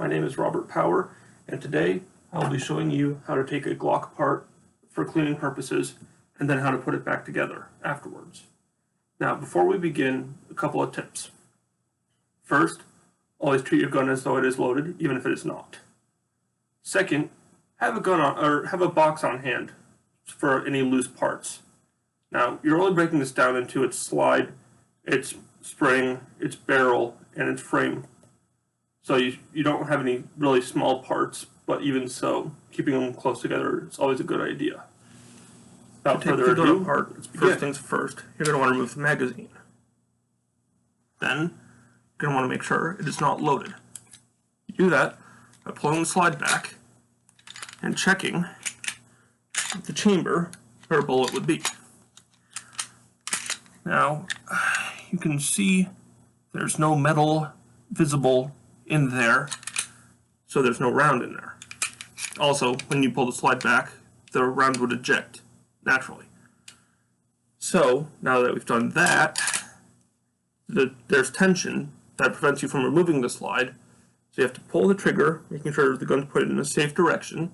My name is Robert Power, and today I'll be showing you how to take a Glock apart for cleaning purposes and then how to put it back together afterwards. Now, before we begin, a couple of tips. First, always treat your gun as though it is loaded, even if it is not. Second, have a box on hand for any loose parts. Now, you're only breaking this down into its slide, its spring, its barrel, and its frame. So you don't have any really small parts, but even so, keeping them close together is always a good idea. Without further ado, first things first, you're going to want to remove the magazine. Then, you're going to want to make sure it is not loaded. You do that by pulling the slide back and checking the chamber where a bullet would be. Now, you can see there's no metal visible in there, so there's no round in there. Also, when you pull the slide back, the round would eject naturally. So, now that we've done that, there's tension that prevents you from removing the slide, so you have to pull the trigger, making sure the gun's put in a safe direction.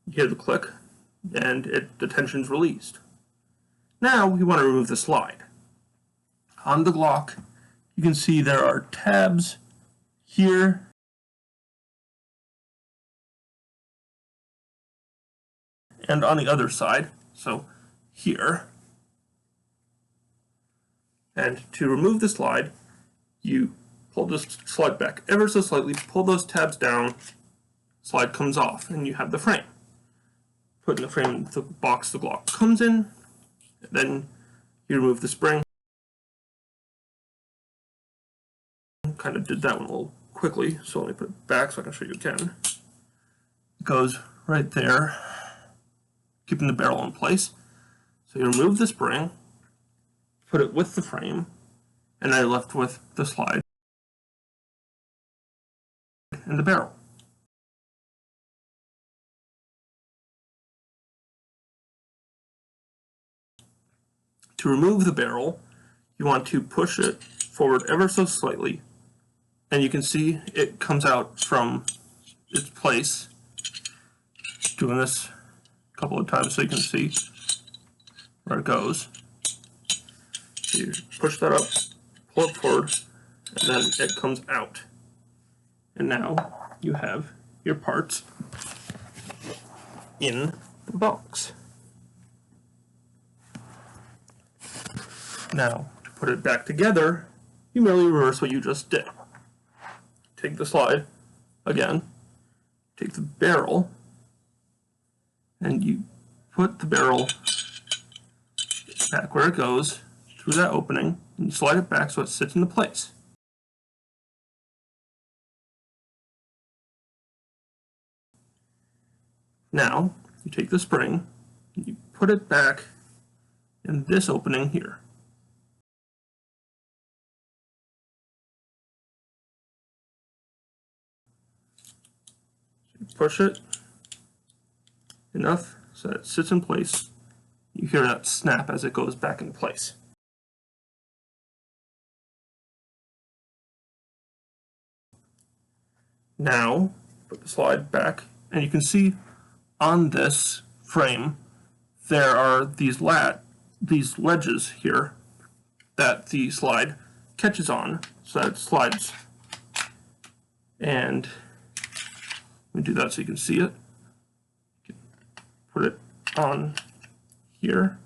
You hear the click, and the tension's released. Now, we want to remove the slide. On the Glock, you can see there are tabs here and on the other side, so here. And to remove the slide, you pull the slide back ever so slightly, pull those tabs down, slide comes off, and you have the frame. Put in the frame the box the Glock comes in, and then you remove the spring. Kind of did that one a little quickly, so let me put it back so I can show you again. It goes right there, keeping the barrel in place. So you remove the spring, put it with the frame, and I left with the slide and the barrel. To remove the barrel, you want to push it forward ever so slightly, and you can see it comes out from its place. Doing this a couple of times so you can see where it goes. So you push that up, pull it forward, and then it comes out. And now you have your parts in the box. Now, to put it back together, you merely reverse what you just did. Take the slide, again, take the barrel, and you put the barrel back where it goes, through that opening, and you slide it back so it sits into place. Now, you take the spring, and you put it back in this opening here. Push it enough so that it sits in place. You hear that snap as it goes back into place. Now, put the slide back, and you can see on this frame there are these ledges here that the slide catches on, so that it slides. And let me do that so you can see it. Put it on here.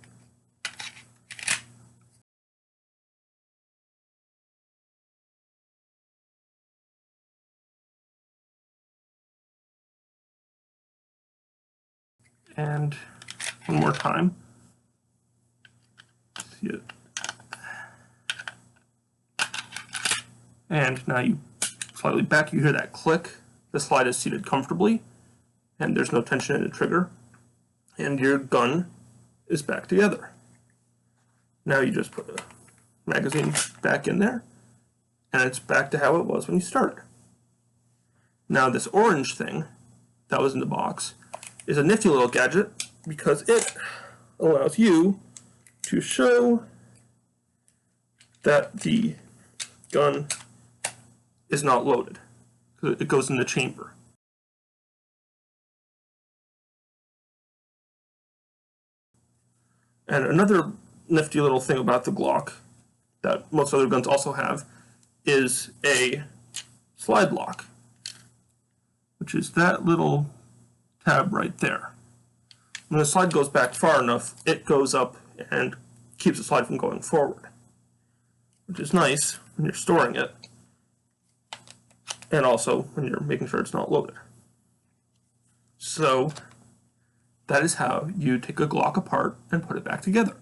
And one more time. See it. And now you slightly back, you hear that click. The slide is seated comfortably, and there's no tension in the trigger, and your gun is back together. Now you just put the magazine back in there, and it's back to how it was when you started. Now this orange thing that was in the box is a nifty little gadget because it allows you to show that the gun is not loaded. It goes in the chamber. And another nifty little thing about the Glock that most other guns also have is a slide lock, which is that little tab right there. When the slide goes back far enough, it goes up and keeps the slide from going forward, which is nice when you're storing it, and also when you're making sure it's not loaded. So that is how you take a Glock apart and put it back together.